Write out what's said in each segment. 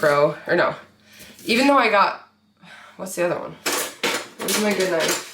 Pro, or no. Even though I got, what's the other one? Where's my good knife?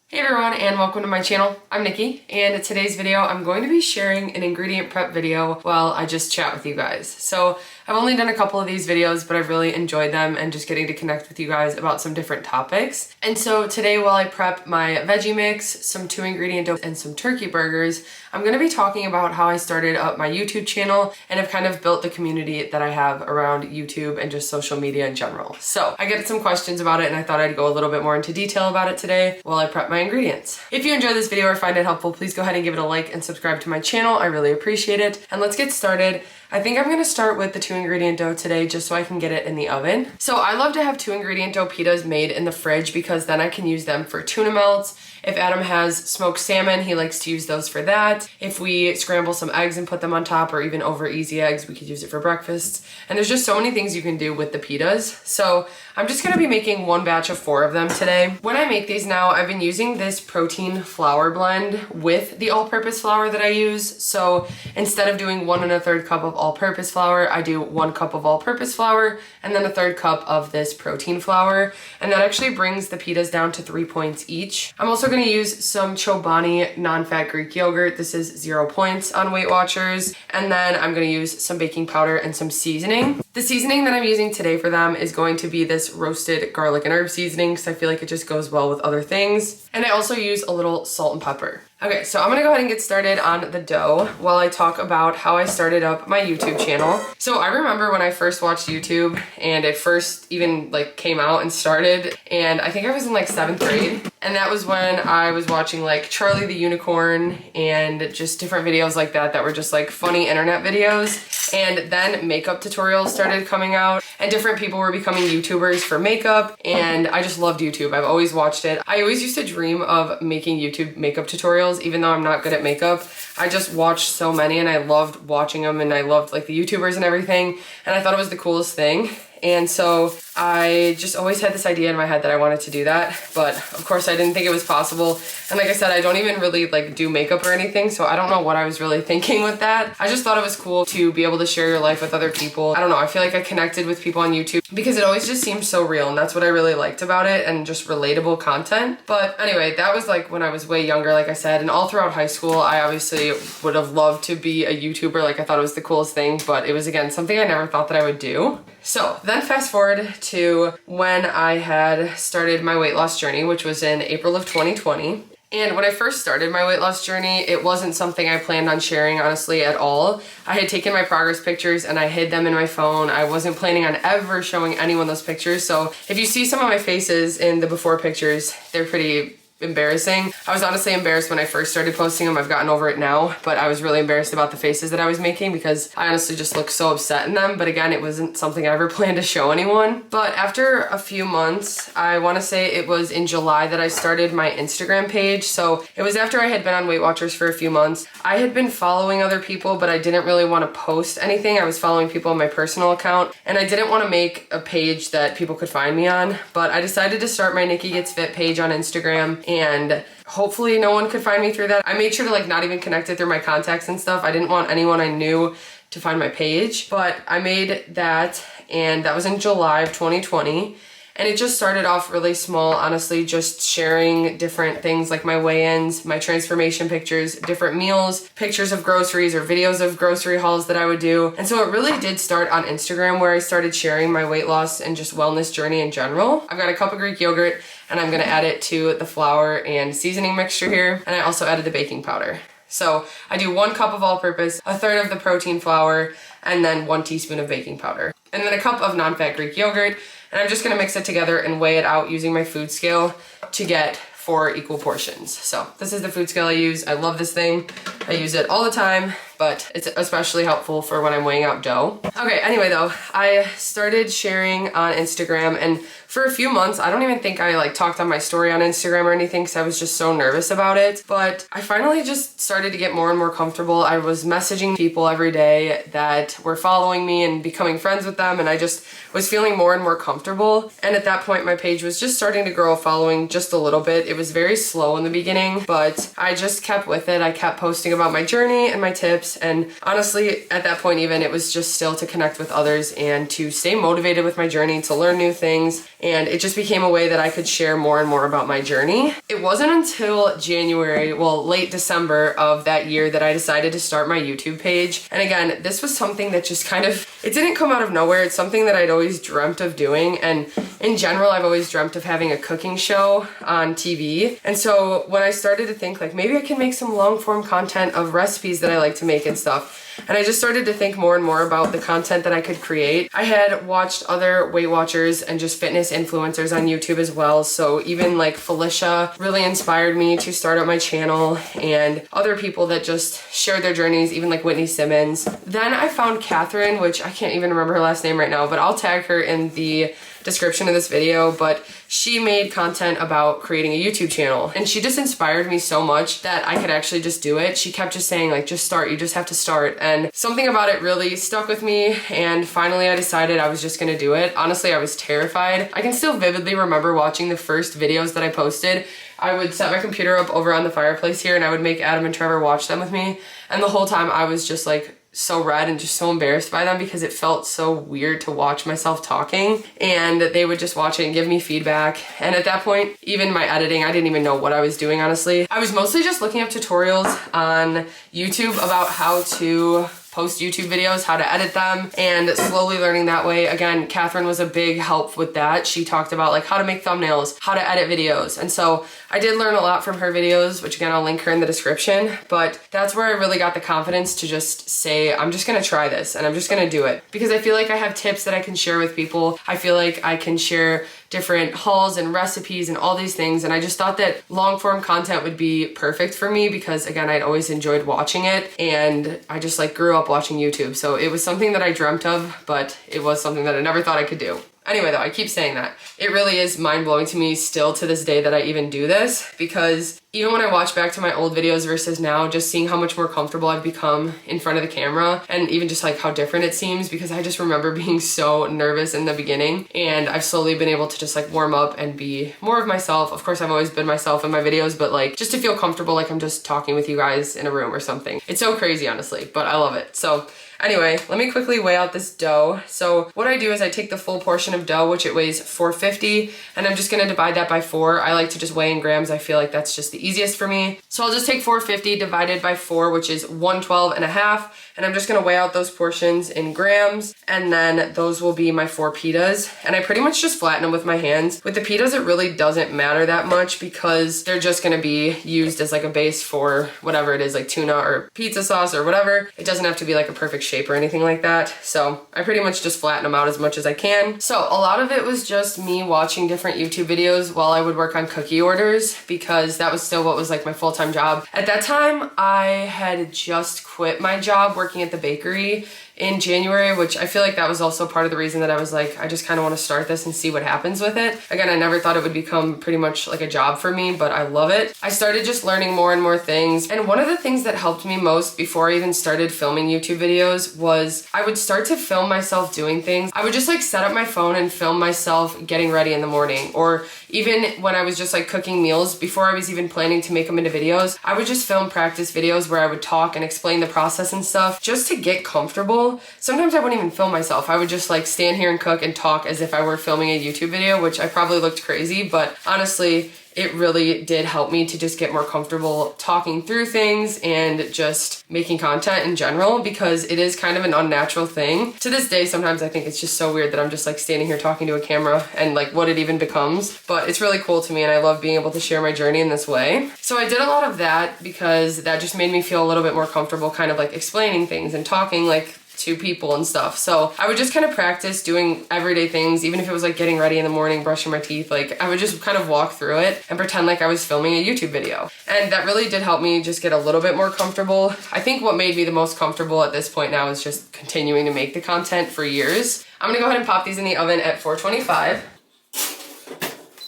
Hey everyone, and welcome to my channel. I'm Nikki, and in today's video I'm going to be sharing an ingredient prep video while I just chat with you guys. So I've only done a couple of these videos, but I've really enjoyed them and just getting to connect with you guys about some different topics. And so today, while I prep my veggie mix, some 2-ingredient dough, and some turkey burgers, I'm going to be talking about how I started up my YouTube channel and have kind of built the community that I have around YouTube and just social media in general. So I get some questions about it, and I thought I'd go a little bit more into detail about it today while I prep my ingredients. If you enjoy this video or find it helpful, please go ahead and give it a like and subscribe to my channel. I really appreciate it. And let's get started. I think I'm gonna start with the 2-ingredient dough today just so I can get it in the oven. So I love to have 2-ingredient dough pitas made in the fridge because then I can use them for tuna melts. If Adam has smoked salmon, he likes to use those for that. If we scramble some eggs and put them on top, or even over easy eggs, we could use it for breakfast. And there's just so many things you can do with the pitas. So I'm just gonna be making one batch of 4 of them today. When I make these now, I've been using this protein flour blend with the all-purpose flour that I use. So instead of doing 1 1/3 cup of all-purpose flour, I do 1 cup of all-purpose flour and then 1/3 cup of this protein flour. And that actually brings the pitas down to 3 points each. I'm also gonna use some Chobani non-fat Greek yogurt. This is 0 points on Weight Watchers. And then I'm gonna use some baking powder and some seasoning. The seasoning that I'm using today for them is going to be this roasted garlic and herb seasoning because I feel like it just goes well with other things. And I also use a little salt and pepper. Okay, so I'm gonna go ahead and get started on the dough while I talk about how I started up my YouTube channel. So I remember when I first watched YouTube and it first even like came out and started, and I think I was in like 7th grade. And that was when I was watching like Charlie the Unicorn and just different videos like that were just like funny internet videos. And then makeup tutorials started coming out and different people were becoming YouTubers for makeup, and I just loved YouTube. I've always watched it. I always used to dream of making YouTube makeup tutorials, even though I'm not good at makeup. I just watched so many and I loved watching them, and I loved like the YouTubers and everything, and I thought it was the coolest thing. And so I just always had this idea in my head that I wanted to do that, but of course I didn't think it was possible. And like I said, I don't even really like do makeup or anything, so I don't know what I was really thinking with that. I just thought it was cool to be able to share your life with other people. I don't know, I feel like I connected with people on YouTube because it always just seemed so real, and that's what I really liked about it, and just relatable content. But anyway, that was like when I was way younger, like I said, and all throughout high school, I obviously would have loved to be a YouTuber. Like I thought it was the coolest thing, but it was again something I never thought that I would do. So then fast forward to when I had started my weight loss journey, which was in April of 2020. And when I first started my weight loss journey, it wasn't something I planned on sharing, honestly, at all. I had taken my progress pictures and I hid them in my phone. I wasn't planning on ever showing anyone those pictures. So if you see some of my faces in the before pictures, they're pretty embarrassing. I was honestly embarrassed when I first started posting them. I've gotten over it now, but I was really embarrassed about the faces that I was making because I honestly just looked so upset in them. But again, it wasn't something I ever planned to show anyone. But after a few months, I want to say it was in July that I started my Instagram page. So it was after I had been on Weight Watchers for a few months. I had been following other people, but I didn't really want to post anything. I was following people on my personal account, and I didn't want to make a page that people could find me on. But I decided to start my Nikki Gets Fit page on Instagram, and hopefully no one could find me through that. I made sure to like not even connect it through my contacts and stuff. I didn't want anyone I knew to find my page, but I made that, and that was in July of 2020. And it just started off really small, honestly, just sharing different things like my weigh-ins, my transformation pictures, different meals, pictures of groceries or videos of grocery hauls that I would do. And so it really did start on Instagram, where I started sharing my weight loss and just wellness journey in general. I've got a cup of Greek yogurt, and I'm gonna add it to the flour and seasoning mixture here. And I also added the baking powder. So I do 1 cup of all-purpose, 1/3 of the protein flour, and then 1 teaspoon of baking powder. And then a cup of non-fat Greek yogurt. And I'm just gonna mix it together and weigh it out using my food scale to get 4 equal portions. So this is the food scale I use. I love this thing. I use it all the time but it's especially helpful for when I'm weighing out dough. Okay, anyway though, I started sharing on Instagram, and for a few months, I don't even think I like talked on my story on Instagram or anything because I was just so nervous about it. But I finally just started to get more and more comfortable. I was messaging people every day that were following me and becoming friends with them, and I just was feeling more and more comfortable. And at that point, my page was just starting to grow a following just a little bit. It was very slow in the beginning, but I just kept with it. I kept posting about my journey and my tips, and honestly, at that point even, it was just still to connect with others and to stay motivated with my journey, to learn new things. And it just became a way that I could share more and more about my journey. It wasn't until January, well, late December of that year that I decided to start my YouTube page. And again, this was something that just kind of, it didn't come out of nowhere. It's something that I'd always dreamt of doing. And in general, I've always dreamt of having a cooking show on TV. And so when I started to think like, maybe I can make some long form content of recipes that I like to make and stuff, and I just started to think more and more about the content that I could create. I had watched other Weight Watchers and just fitness influencers on YouTube as well. So even like Felicia really inspired me to start up my channel, and other people that just shared their journeys, even like Whitney Simmons. Then I found Catherine, which I can't even remember her last name right now, but I'll tag her in the description of this video. But she made content about creating a YouTube channel, and she just inspired me so much that I could actually just do it. She kept just saying like, just start, you just have to start. And something about it really stuck with me, and finally I decided I was just gonna do it. Honestly, I was terrified. I can still vividly remember watching the first videos that I posted. I would set my computer up over on the fireplace here, and I would make Adam and Trevor watch them with me. And the whole time I was just like so red and just so embarrassed by them because it felt so weird to watch myself talking, and they would just watch it and give me feedback. And at that point, even my editing, I didn't even know what I was doing, honestly. I was mostly just looking up tutorials on YouTube about how to post YouTube videos, how to edit them, and slowly learning that way. Again, Catherine was a big help with that. She talked about like how to make thumbnails, how to edit videos. And so I did learn a lot from her videos, which again, I'll link her in the description. But that's where I really got the confidence to just say, I'm just gonna try this and I'm just gonna do it. Because I feel like I have tips that I can share with people. I feel like I can share different hauls and recipes and all these things, and I just thought that long form content would be perfect for me because again, I'd always enjoyed watching it, and I just like grew up watching YouTube, so it was something that I dreamt of, but it was something that I never thought I could do. Anyway though, I keep saying that. It really is mind-blowing to me still to this day that I even do this, because even when I watch back to my old videos versus now, just seeing how much more comfortable I've become in front of the camera, and even just like how different it seems, because I just remember being so nervous in the beginning, and I've slowly been able to just like warm up and be more of myself. Of course, I've always been myself in my videos, but like just to feel comfortable like I'm just talking with you guys in a room or something. It's so crazy, honestly, but I love it. So anyway, let me quickly weigh out this dough. So what I do is I take the full portion of dough, which it weighs 450, and I'm just gonna divide that by 4. I like to just weigh in grams. I feel like that's just the easiest for me. So I'll just take 450 divided by 4, which is 112.5, and I'm just gonna weigh out those portions in grams, and then those will be my 4 pitas. And I pretty much just flatten them with my hands. With the pitas, it really doesn't matter that much because they're just gonna be used as like a base for whatever it is, like tuna or pizza sauce or whatever. It doesn't have to be like a perfect shape or anything like that. So I pretty much just flatten them out as much as I can. So a lot of it was just me watching different YouTube videos while I would work on cookie orders, because that was still what was like my full-time job. At that time, I had just quit my job working at the bakery in January, which I feel like that was also part of the reason that I was like, I just kind of want to start this and see what happens with it. Again, I never thought it would become pretty much like a job for me, but I love it. I started just learning more and more things. And one of the things that helped me most before I even started filming YouTube videos was I would start to film myself doing things. I would just like set up my phone and film myself getting ready in the morning, or even when I was just like cooking meals before I was even planning to make them into videos, I would just film practice videos where I would talk and explain the process and stuff just to get comfortable. Sometimes I wouldn't even film myself. I would just like stand here and cook and talk as if I were filming a YouTube video, which I probably looked crazy, but honestly, it really did help me to just get more comfortable talking through things and just making content in general, because it is kind of an unnatural thing. To this day, sometimes I think it's just so weird that I'm just like standing here talking to a camera and like what it even becomes, but it's really cool to me and I love being able to share my journey in this way. So I did a lot of that because that just made me feel a little bit more comfortable kind of like explaining things and talking like to people and stuff. So I would just kind of practice doing everyday things, even if it was like getting ready in the morning, brushing my teeth. Like I would just kind of walk through it and pretend like I was filming a YouTube video. And that really did help me just get a little bit more comfortable. I think what made me the most comfortable at this point now is just continuing to make the content for years. I'm gonna go ahead and pop these in the oven at 425.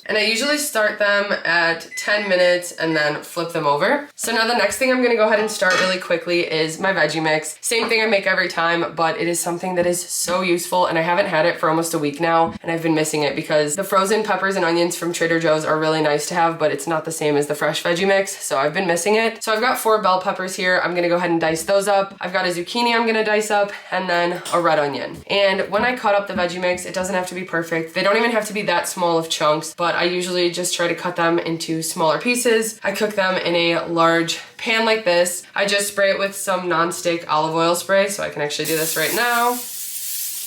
And I usually start them at 10 minutes and then flip them over. So now the next thing I'm gonna go ahead and start really quickly is my veggie mix. Same thing I make every time, but it is something that is so useful, and I haven't had it for almost a week now, and I've been missing it because the frozen peppers and onions from Trader Joe's are really nice to have, but it's not the same as the fresh veggie mix, so I've been missing it. So I've got 4 bell peppers here. I'm gonna go ahead and dice those up. I've got a zucchini I'm gonna dice up, and then a red onion. And when I cut up the veggie mix, it doesn't have to be perfect. They don't even have to be that small of chunks, but I usually just try to cut them into smaller pieces. I cook them in a large pan like this. I just spray it with some non-stick olive oil spray, so I can actually do this right now.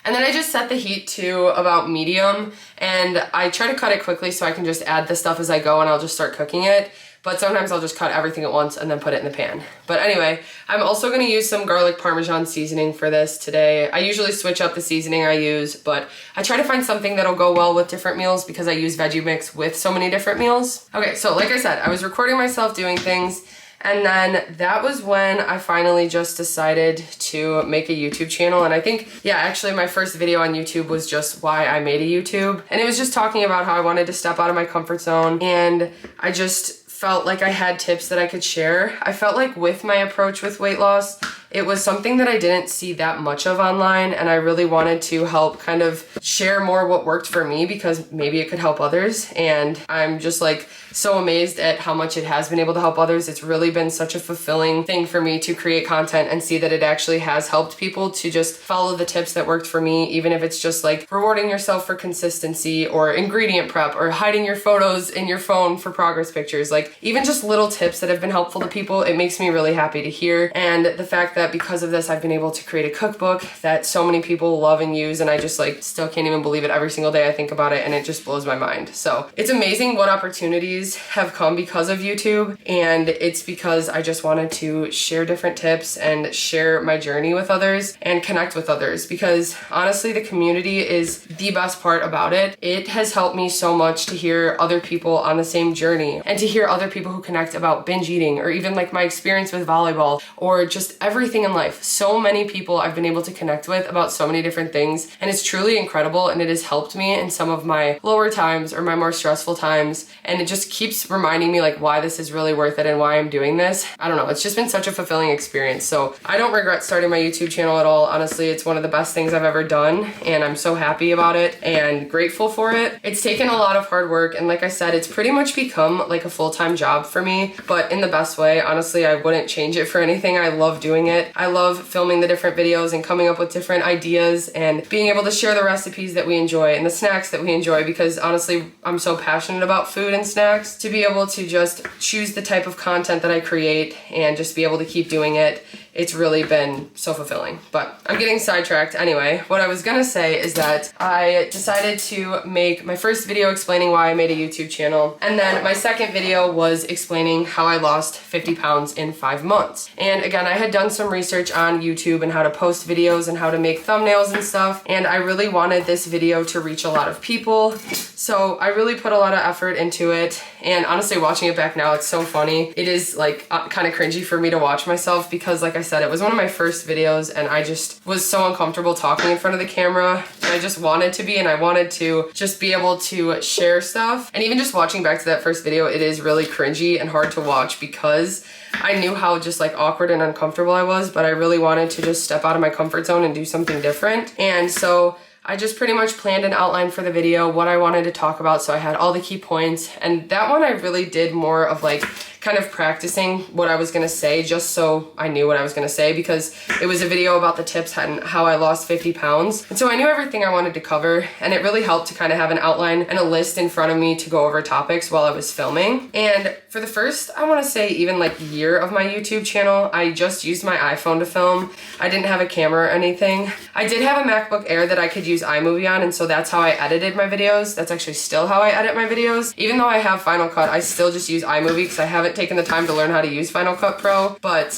And then I just set the heat to about medium, and I try to cut it quickly so I can just add the stuff as I go and I'll just start cooking it. But sometimes I'll just cut everything at once and then put it in the pan. But anyway, I'm also gonna use some garlic parmesan seasoning for this today. I usually switch up the seasoning I use, but I try to find something that'll go well with different meals because I use veggie mix with so many different meals. Okay, so like I said, I was recording myself doing things, and then that was when I finally just decided to make a YouTube channel. And I think, yeah, actually my first video on YouTube was just why I made a YouTube. And it was just talking about how I wanted to step out of my comfort zone, and I just felt like I had tips that I could share. I felt like with my approach with weight loss, it was something that I didn't see that much of online, and I really wanted to help kind of share more what worked for me because maybe it could help others. And I'm just like so amazed at how much it has been able to help others. It's really been such a fulfilling thing for me to create content and see that it actually has helped people to just follow the tips that worked for me, even if it's just like rewarding yourself for consistency or ingredient prep or hiding your photos in your phone for progress pictures. Like even just little tips that have been helpful to people, it makes me really happy to hear. And the fact that because of this, I've been able to create a cookbook that so many people love and use, and I just like still can't even believe it every single day I think about it, and it just blows my mind. So it's amazing what opportunities have come because of YouTube, and it's because I just wanted to share different tips and share my journey with others and connect with others, because honestly the community is the best part about it. It has helped me so much to hear other people on the same journey and to hear other people who connect about binge eating, or even like my experience with volleyball, or just everything in life. So many people I've been able to connect with about so many different things, and it's truly incredible, and it has helped me in some of my lower times or my more stressful times, and it just keeps reminding me like why this is really worth it and why I'm doing this. I don't know, it's just been such a fulfilling experience. So I don't regret starting my YouTube channel at all. Honestly, it's one of the best things I've ever done, and I'm so happy about it and grateful for it. It's taken a lot of hard work, and like I said, it's pretty much become like a full-time job for me, but in the best way. Honestly, I wouldn't change it for anything. I love doing it. I love filming the different videos and coming up with different ideas and being able to share the recipes that we enjoy and the snacks that we enjoy, because honestly, I'm so passionate about food and snacks. To be able to just choose the type of content that I create and just be able to keep doing it, it's really been so fulfilling. But I'm getting sidetracked. Anyway, what I was gonna say is that I decided to make my first video explaining why I made a YouTube channel, and then my second video was explaining how I lost 50 pounds in 5 months. And again, I had done some research on YouTube and how to post videos and how to make thumbnails and stuff, and I really wanted this video to reach a lot of people. So I really put a lot of effort into it, and honestly, watching it back now, it's so funny. It is like kind of cringy for me to watch myself because, like I said, it was one of my first videos, and I just was so uncomfortable talking in front of the camera. I just wanted to be, and I wanted to just be able to share stuff. And even just watching back to that first video, it is really cringy and hard to watch because I knew how just like awkward and uncomfortable I was, but I really wanted to just step out of my comfort zone and do something different. And so I just pretty much planned an outline for the video, what I wanted to talk about, so I had all the key points. And that one I really did more of like kind of practicing what I was gonna say just so I knew what I was gonna say, because it was a video about the tips and how I lost 50 pounds. And so I knew everything I wanted to cover, and it really helped to kind of have an outline and a list in front of me to go over topics while I was filming. And for the first, I wanna say even like year of my YouTube channel, I just used my iPhone to film. I didn't have a camera or anything. I did have a MacBook Air that I could use iMovie on, and so that's how I edited my videos. That's actually still how I edit my videos. Even though I have Final Cut, I still just use iMovie because I haven't haven't taken the time to learn how to use Final Cut Pro, but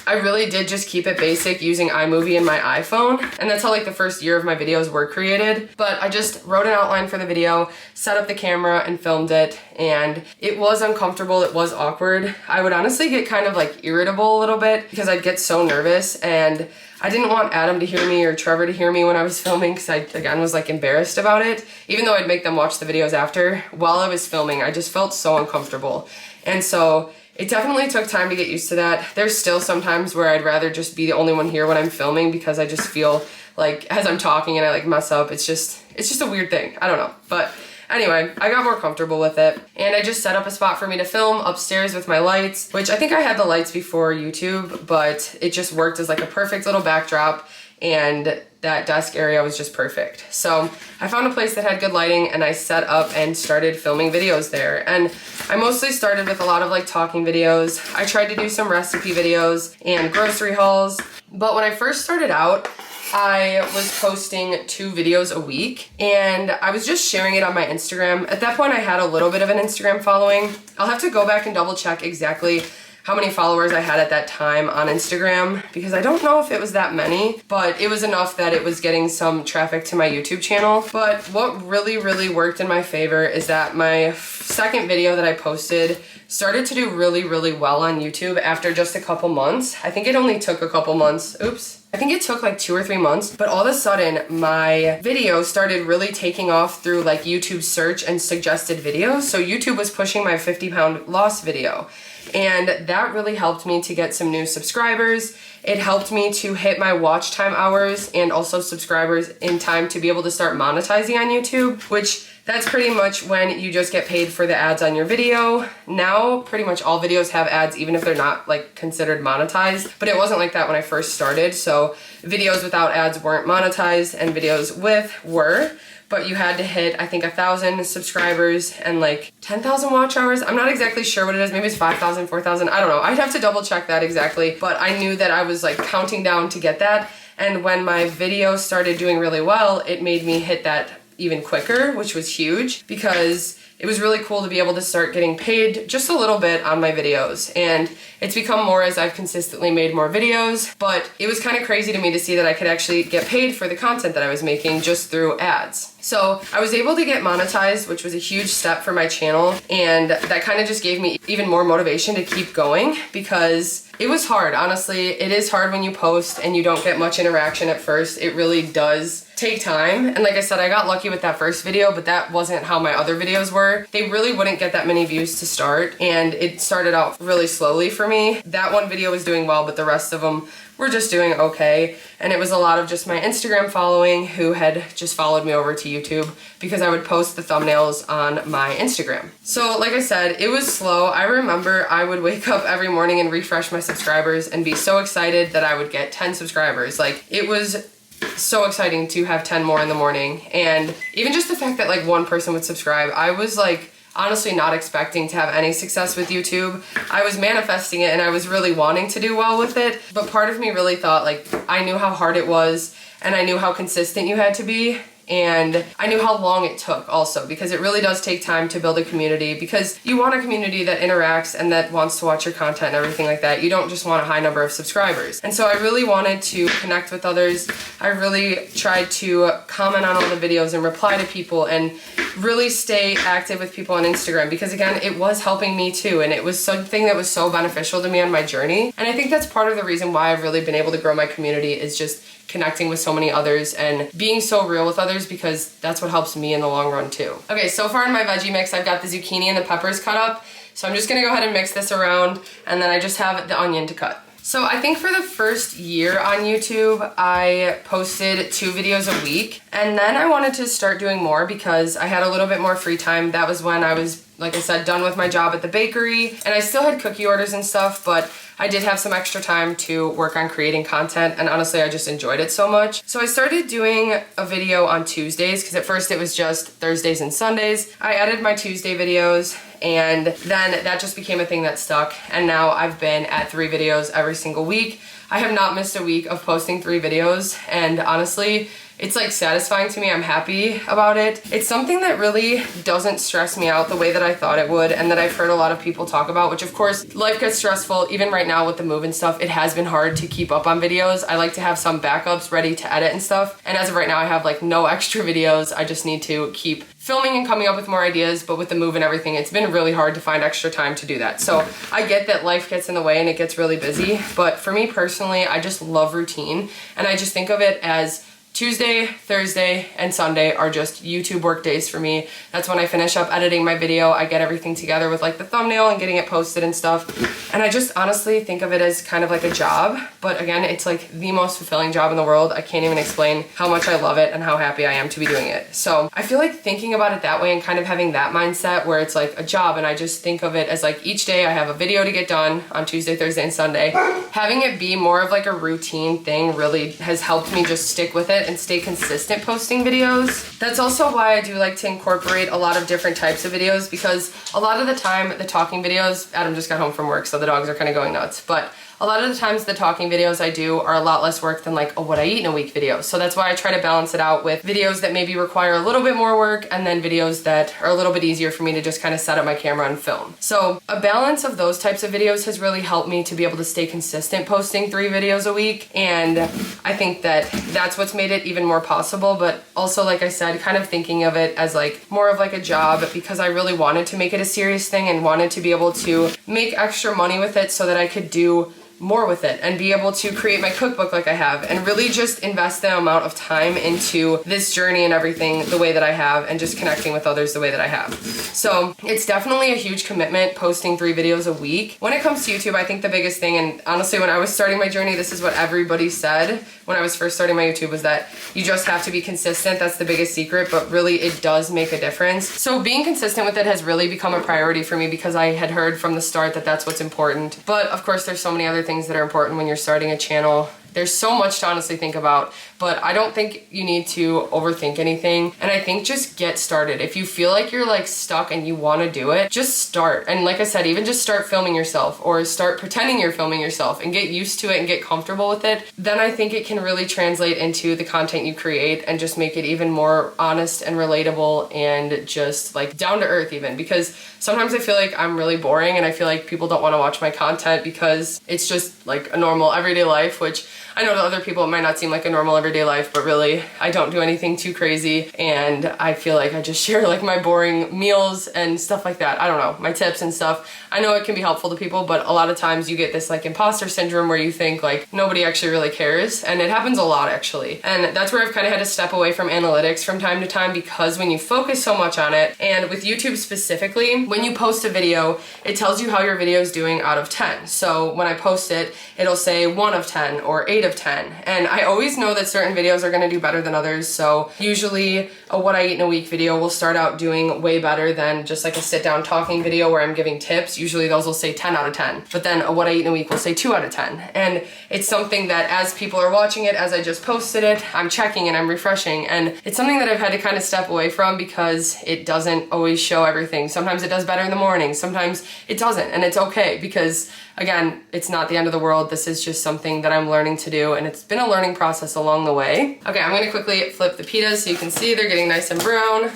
I really did just keep it basic using iMovie and my iPhone, and that's how like the first year of my videos were created. But I just wrote an outline for the video, set up the camera, and filmed it, and it was uncomfortable, it was awkward. I would honestly get kind of like irritable a little bit because I'd get so nervous, and I didn't want Adam to hear me or Trevor to hear me when I was filming because I, again, was like embarrassed about it. Even though I'd make them watch the videos after, while I was filming, I just felt so uncomfortable. And so it definitely took time to get used to that. There's still some times where I'd rather just be the only one here when I'm filming because I just feel like as I'm talking and I like mess up, it's just a weird thing. I don't know. But anyway, I got more comfortable with it, and I just set up a spot for me to film upstairs with my lights, which I think I had the lights before YouTube, but it just worked as like a perfect little backdrop, and that desk area was just perfect. So I found a place that had good lighting, and I set up and started filming videos there. And I mostly started with a lot of like talking videos. I tried to do some recipe videos and grocery hauls, but when I first started out, I was posting 2 videos a week, and I was just sharing it on my Instagram. At that point, I had a little bit of an Instagram following. I'll have to go back and double check exactly how many followers I had at that time on Instagram, because I don't know if it was that many, but it was enough that it was getting some traffic to my YouTube channel. But what really, really worked in my favor is that my second video that I posted started to do really, really well on YouTube after just a couple months. I think it only took a couple months. Oops. I think it took like 2 or 3 months, but all of a sudden my video started really taking off through like YouTube search and suggested videos. So YouTube was pushing my 50-pound loss video, and that really helped me to get some new subscribers. It helped me to hit my watch time hours and also subscribers in time to be able to start monetizing on YouTube, which that's pretty much when you just get paid for the ads on your video. Now, pretty much all videos have ads, even if they're not like considered monetized, but it wasn't like that when I first started. So videos without ads weren't monetized and videos with were, but you had to hit, I think, 1,000 subscribers and like 10,000 watch hours. I'm not exactly sure what it is. Maybe it's 5,000, 4,000. I don't know. I'd have to double check that exactly, but I knew that I was like counting down to get that. And when my video started doing really well, it made me hit that even quicker, which was huge because it was really cool to be able to start getting paid just a little bit on my videos. And it's become more as I've consistently made more videos, but it was kind of crazy to me to see that I could actually get paid for the content that I was making just through ads. So I was able to get monetized, which was a huge step for my channel, and that kind of just gave me even more motivation to keep going because it was hard. Honestly, it is hard when you post and you don't get much interaction at first. It really does take time. And like I said, I got lucky with that first video, but that wasn't how my other videos were. They really wouldn't get that many views to start, and it started out really slowly for me. That one video was doing well, but the rest of them were just doing okay. And it was a lot of just my Instagram following who had just followed me over to YouTube because I would post the thumbnails on my Instagram. So like I said, it was slow. I remember I would wake up every morning and refresh my subscribers and be so excited that I would get 10 subscribers. Like, it was so exciting to have 10 more in the morning. And even just the fact that like one person would subscribe, I was like honestly not expecting to have any success with YouTube. I was manifesting it and I was really wanting to do well with it, but part of me really thought like I knew how hard it was and I knew how consistent you had to be. And I knew how long it took also, because it really does take time to build a community, because you want a community that interacts and that wants to watch your content and everything like that. You don't just want a high number of subscribers. And so I really wanted to connect with others. I really tried to comment on all the videos and reply to people and really stay active with people on Instagram, because again, it was helping me too, and it was something that was so beneficial to me on my journey. And I think that's part of the reason why I've really been able to grow my community, is just connecting with so many others and being so real with others, because that's what helps me in the long run too. Okay, so far in my veggie mix, I've got the zucchini and the peppers cut up. So I'm just gonna go ahead and mix this around, and then I just have the onion to cut. So I think for the first year on YouTube, I posted 2 videos a week, and then I wanted to start doing more because I had a little bit more free time. That was when I was, like I said, done with my job at the bakery, and I still had cookie orders and stuff, but I did have some extra time to work on creating content, and honestly, I just enjoyed it so much. So I started doing a video on Tuesdays, because at first it was just Thursdays and Sundays. I added my Tuesday videos, and then that just became a thing that stuck, and now I've been at 3 videos every single week. I have not missed a week of posting 3 videos, and honestly, it's like satisfying to me. I'm happy about it. It's something that really doesn't stress me out the way that I thought it would and that I've heard a lot of people talk about, which of course life gets stressful. Even right now with the move and stuff, it has been hard to keep up on videos. I like to have some backups ready to edit and stuff. And as of right now, I have like no extra videos. I just need to keep filming and coming up with more ideas, but with the move and everything, it's been really hard to find extra time to do that. So I get that life gets in the way and it gets really busy, but for me personally, I just love routine, and I just think of it as Tuesday, Thursday, and Sunday are just YouTube work days for me. That's when I finish up editing my video. I get everything together with like the thumbnail and getting it posted and stuff. And I just honestly think of it as kind of like a job. But again, it's like the most fulfilling job in the world. I can't even explain how much I love it and how happy I am to be doing it. So I feel like thinking about it that way and kind of having that mindset where it's like a job, and I just think of it as like each day I have a video to get done on Tuesday, Thursday, and Sunday. Having it be more of like a routine thing really has helped me just stick with it and stay consistent posting videos. That's also why I do like to incorporate a lot of different types of videos, because a lot of the time the talking videos, Adam just got home from work so the dogs are kind of going nuts, but a lot of the times the talking videos I do are a lot less work than like a what I eat in a week video. So that's why I try to balance it out with videos that maybe require a little bit more work and then videos that are a little bit easier for me to just kind of set up my camera and film. So a balance of those types of videos has really helped me to be able to stay consistent posting 3 videos a week. And I think that that's what's made it even more possible. But also, like I said, kind of thinking of it as like more of like a job, because I really wanted to make it a serious thing and wanted to be able to make extra money with it so that I could do more with it and be able to create my cookbook like I have, and really just invest the amount of time into this journey and everything the way that I have, and just connecting with others the way that I have. So it's definitely a huge commitment posting 3 videos a week. When it comes to YouTube, I think the biggest thing, and honestly when I was starting my journey, this is what everybody said when I was first starting my YouTube, was that you just have to be consistent. That's the biggest secret, but really it does make a difference. So being consistent with it has really become a priority for me, because I had heard from the start that that's what's important. But of course there's so many other things that are important when you're starting a channel. There's so much to honestly think about, but I don't think you need to overthink anything. And I think just get started. If you feel like you're like stuck and you want to do it, just start. And like I said, even just start filming yourself, or start pretending you're filming yourself and get used to it and get comfortable with it. Then I think it can really translate into the content you create and just make it even more honest and relatable and just like down to earth even, because sometimes I feel like I'm really boring and I feel like people don't want to watch my content because it's just like a normal everyday life, which I know to other people it might not seem like a normal everyday life, but really I don't do anything too crazy, and I feel like I just share like my boring meals and stuff like that. I don't know, my tips and stuff. I know it can be helpful to people, but a lot of times you get this like imposter syndrome where you think like nobody actually really cares, and it happens a lot actually. And that's where I've kind of had to step away from analytics from time to time, because when you focus so much on it, and with YouTube specifically, when you post a video, it tells you how your video is doing out of 10. So when I post it, it'll say 1 of 10 or 8 of 10. And I always know that certain videos are gonna do better than others. So usually a what I eat in a week video will start out doing way better than just like a sit down talking video where I'm giving tips. Usually those will say 10 out of 10, but then a what I eat in a week will say 2 out of 10. And it's something that as people are watching it, as I just posted it, I'm checking and I'm refreshing. And it's something that I've had to kind of step away from, because it doesn't always show everything. Sometimes it does better in the morning, sometimes it doesn't, and it's okay, because again, it's not the end of the world. This is just something that I'm learning to do, and it's been a learning process along the way. Okay, I'm gonna quickly flip the pitas so you can see they're getting nice and brown.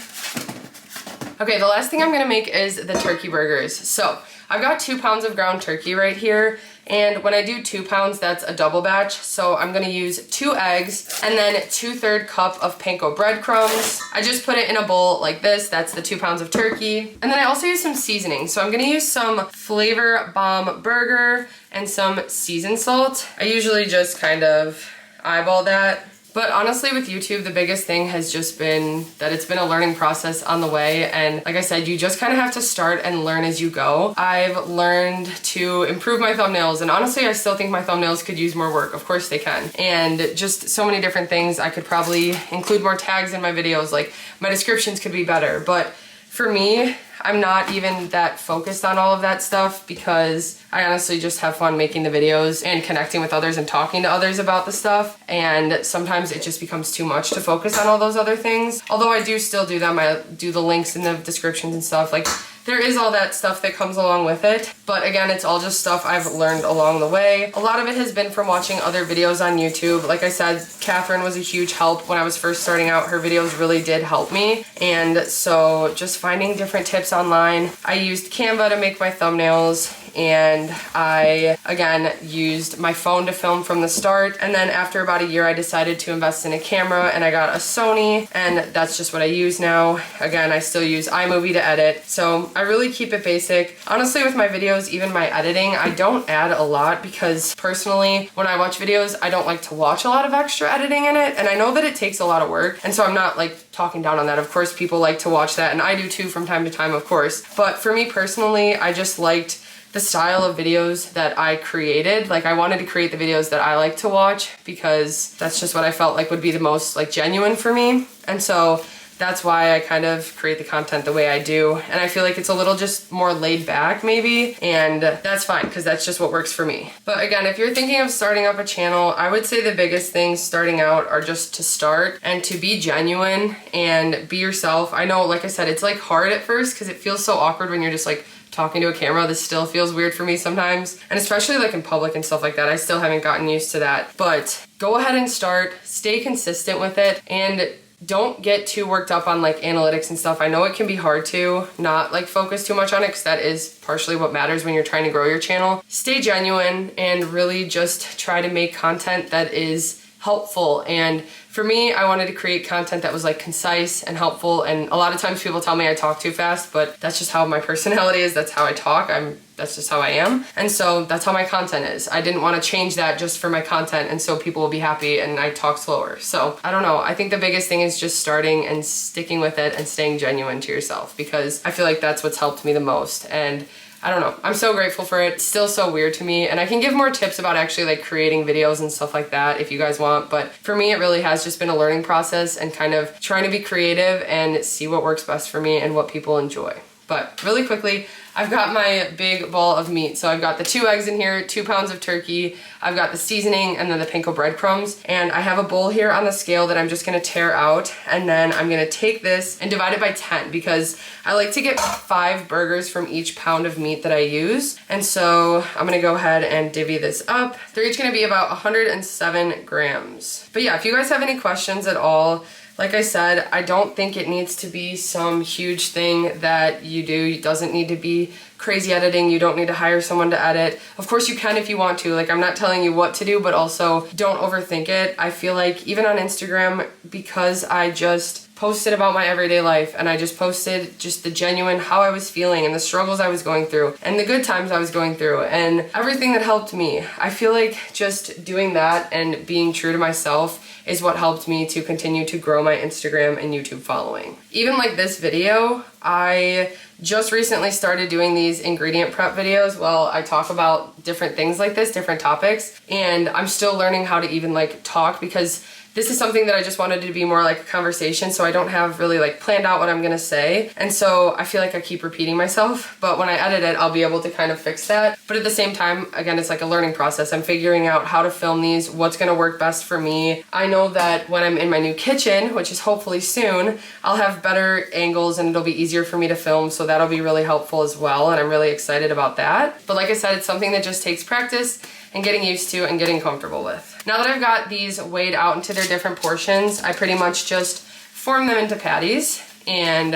Okay, the last thing I'm gonna make is the turkey burgers. So I've got 2 pounds of ground turkey right here, and when I do 2 pounds, that's a double batch. So I'm gonna use 2 eggs and then 2/3 cup of panko breadcrumbs. I just put it in a bowl like this. That's the 2 pounds of turkey. And then I also use some seasoning. So I'm gonna use some Flavor Bomb Burger and some seasoned salt. I usually just kind of eyeball that. But honestly, with YouTube, the biggest thing has just been that it's been a learning process on the way. And like I said, you just kind of have to start and learn as you go. I've learned to improve my thumbnails, and honestly, I still think my thumbnails could use more work. Of course they can. And just so many different things. I could probably include more tags in my videos, like my descriptions could be better. But for me, I'm not even that focused on all of that stuff, because I honestly just have fun making the videos and connecting with others and talking to others about the stuff. And sometimes it just becomes too much to focus on all those other things. Although I do still do them. I do the links in the descriptions and stuff. Like, there is all that stuff that comes along with it. But again, it's all just stuff I've learned along the way. A lot of it has been from watching other videos on YouTube. Like I said, Catherine was a huge help when I was first starting out. Her videos really did help me. And so just finding different tips online. I used Canva to make my thumbnails, and I again used my phone to film from the start. And then after about a year, I decided to invest in a camera, and I got a Sony, and that's just what I use now. Again, I still use iMovie to edit, so I really keep it basic. Honestly, with my videos, even my editing, I don't add a lot because personally, when I watch videos, I don't like to watch a lot of extra editing in it, and I know that it takes a lot of work, and so I'm not like talking down on that. Of course, people like to watch that, and I do too from time to time, of course. But for me personally, I just liked the style of videos that I created. Like, I wanted to create the videos that I like to watch because that's just what I felt like would be the most like genuine for me. And so that's why I kind of create the content the way I do. And I feel like it's a little just more laid back maybe, and that's fine because that's just what works for me. But again, if you're thinking of starting up a channel, I would say the biggest things starting out are just to start and to be genuine and be yourself. I know, like I said, it's like hard at first because it feels so awkward when you're just like talking to a camera. This still feels weird for me sometimes, and especially like in public and stuff like that. I still haven't gotten used to that, but go ahead and start, stay consistent with it, and don't get too worked up on like analytics and stuff. I know it can be hard to not like focus too much on it because that is partially what matters when you're trying to grow your channel. Stay genuine and really just try to make content that is helpful. And for me, I wanted to create content that was like concise and helpful, and a lot of times people tell me I talk too fast, but that's just how my personality is. That's how I talk. That's just how I am. And so that's how my content is. I didn't want to change that just for my content, and so people will be happy and I talk slower. So I don't know. I think the biggest thing is just starting and sticking with it and staying genuine to yourself, because I feel like that's what's helped me the most. And I don't know, I'm so grateful for it. It's still so weird to me, and I can give more tips about actually like creating videos and stuff like that if you guys want, but for me it really has just been a learning process and kind of trying to be creative and see what works best for me and what people enjoy. But really quickly, I've got my big ball of meat. So I've got the 2 eggs in here, 2 pounds of turkey, I've got the seasoning, and then the panko breadcrumbs. And I have a bowl here on the scale that I'm just gonna tear out, and then I'm gonna take this and divide it by 10 because I like to get 5 burgers from each pound of meat that I use. And so I'm gonna go ahead and divvy this up. They're each gonna be about 107 grams. But yeah, if you guys have any questions at all, like I said, I don't think it needs to be some huge thing that you do. It doesn't need to be crazy editing. You don't need to hire someone to edit. Of course you can if you want to. Like, I'm not telling you what to do, but also don't overthink it. I feel like even on Instagram, because I just posted about my everyday life and I just posted just the genuine how I was feeling and the struggles I was going through and the good times I was going through and everything that helped me. I feel like just doing that and being true to myself is what helped me to continue to grow my Instagram and YouTube following. Even like this video, I just recently started doing these ingredient prep videos. Well, I talk about different things like this, different topics, and I'm still learning how to even like talk, because this is something that I just wanted to be more like a conversation, so I don't have really like planned out what I'm gonna say. And so I feel like I keep repeating myself, but when I edit it, I'll be able to kind of fix that. But at the same time, again, it's like a learning process. I'm figuring out how to film these, what's gonna work best for me. I know that when I'm in my new kitchen, which is hopefully soon, I'll have better angles and it'll be easier for me to film, so that'll be really helpful as well, and I'm really excited about that. But like I said, it's something that just takes practice and getting used to and getting comfortable with. Now that I've got these weighed out into their different portions, I pretty much just form them into patties, and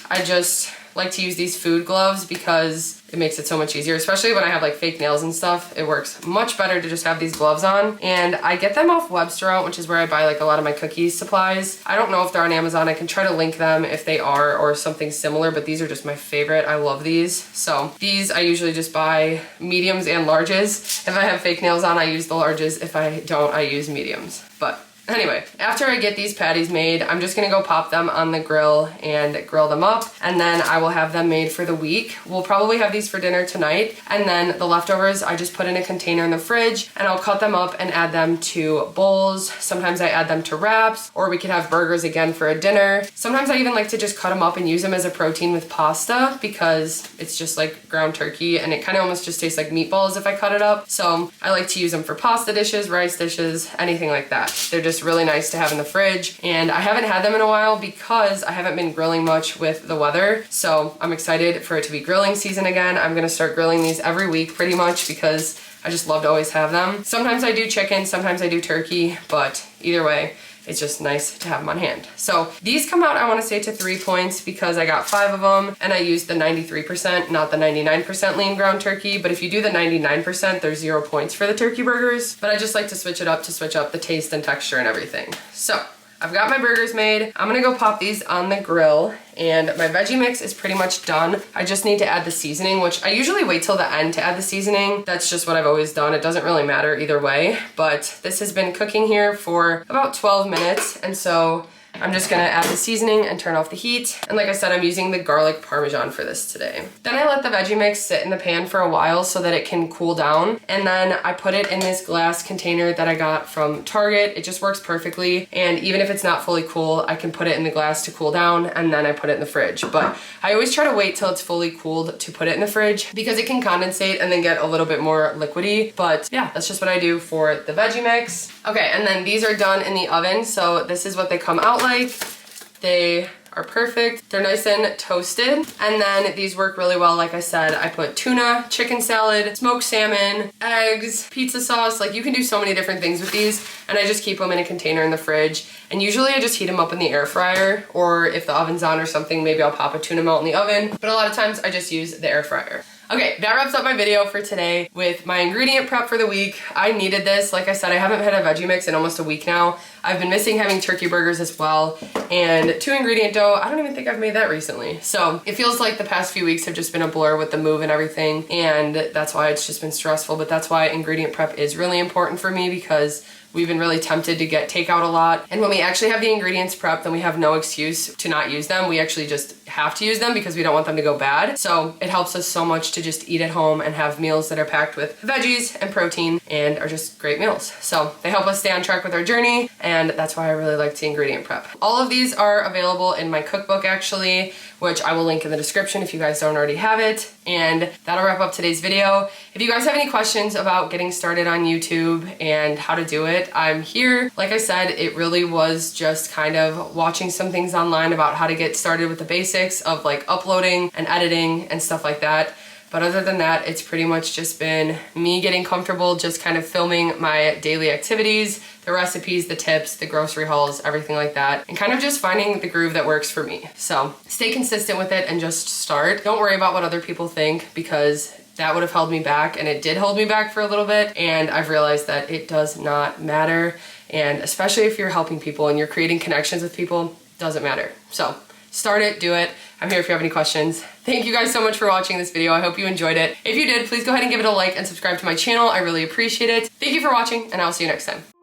I just like to use these food gloves because it makes it so much easier, especially when I have like fake nails and stuff. It works much better to just have these gloves on. And I get them off Webster, which is where I buy like a lot of my cookies supplies. I don't know if they're on Amazon. I can try to link them if they are, or something similar, but these are just my favorite. I love these. So these I usually just buy mediums and larges. If I have fake nails on, I use the larges. If I don't, I use mediums. But anyway, after I get these patties made, I'm just gonna go pop them on the grill and grill them up, and then I will have them made for the week. We'll probably have these for dinner tonight, and then the leftovers I just put in a container in the fridge, and I'll cut them up and add them to bowls. Sometimes I add them to wraps, or we could have burgers again for a dinner. Sometimes I even like to just cut them up and use them as a protein with pasta, because it's just like ground turkey and it kind of almost just tastes like meatballs if I cut it up. So I like to use them for pasta dishes, rice dishes, anything like that. They're just just really nice to have in the fridge. And I haven't had them in a while because I haven't been grilling much with the weather. So I'm excited for it to be grilling season again. I'm gonna start grilling these every week pretty much because I just love to always have them. Sometimes I do chicken, sometimes I do turkey, but either way, it's just nice to have them on hand. So these come out, I wanna say, to 3 points because I got 5 of them and I used the 93%, not the 99% lean ground turkey. But if you do the 99%, there's 0 points for the turkey burgers. But I just like to switch it up to switch up the taste and texture and everything. So I've got my burgers made. I'm gonna go pop these on the grill, and my veggie mix is pretty much done. I just need to add the seasoning, which I usually wait till the end to add the seasoning. That's just what I've always done. It doesn't really matter either way, but this has been cooking here for about 12 minutes, and so I'm just gonna add the seasoning and turn off the heat. And like I said, I'm using the garlic parmesan for this today. Then I let the veggie mix sit in the pan for a while so that it can cool down. And then I put it in this glass container that I got from Target. It just works perfectly. And even if it's not fully cool, I can put it in the glass to cool down, and then I put it in the fridge. But I always try to wait till it's fully cooled to put it in the fridge because it can condensate and then get a little bit more liquidy. But yeah, that's just what I do for the veggie mix. Okay, and then these are done in the oven. So this is what they come out like. They are perfect. They're nice and toasted. And then these work really well. Like I said, I put tuna, chicken salad, smoked salmon, eggs, pizza sauce. Like, you can do so many different things with these. And I just keep them in a container in the fridge. And usually I just heat them up in the air fryer, or if the oven's on or something, maybe I'll pop a tuna melt in the oven. But a lot of times I just use the air fryer. Okay, that wraps up my video for today with my ingredient prep for the week. I needed this. Like I said, I haven't had a veggie mix in almost a week now. I've been missing having turkey burgers as well. And 2 ingredient dough, I don't even think I've made that recently. So it feels like the past few weeks have just been a blur with the move and everything. And that's why it's just been stressful. But that's why ingredient prep is really important for me, because we've been really tempted to get takeout a lot. And when we actually have the ingredients prepped, then we have no excuse to not use them. We actually just have to use them because we don't want them to go bad. So it helps us so much to just eat at home and have meals that are packed with veggies and protein and are just great meals. So they help us stay on track with our journey, and that's why I really like to ingredient prep. All of these are available in my cookbook actually, which I will link in the description if you guys don't already have it. And that'll wrap up today's video. If you guys have any questions about getting started on YouTube and how to do it, I'm here. Like I said, it really was just kind of watching some things online about how to get started with the basics of like uploading and editing and stuff like that. But other than that, it's pretty much just been me getting comfortable just kind of filming my daily activities, the recipes, the tips, the grocery hauls, everything like that, and kind of just finding the groove that works for me. So stay consistent with it and just start. Don't worry about what other people think, because that would have held me back, and it did hold me back for a little bit. And I've realized that it does not matter. And especially if you're helping people and you're creating connections with people, doesn't matter. So start it, do it. I'm here if you have any questions. Thank you guys so much for watching this video. I hope you enjoyed it. If you did, please go ahead and give it a like and subscribe to my channel. I really appreciate it. Thank you for watching, and I'll see you next time.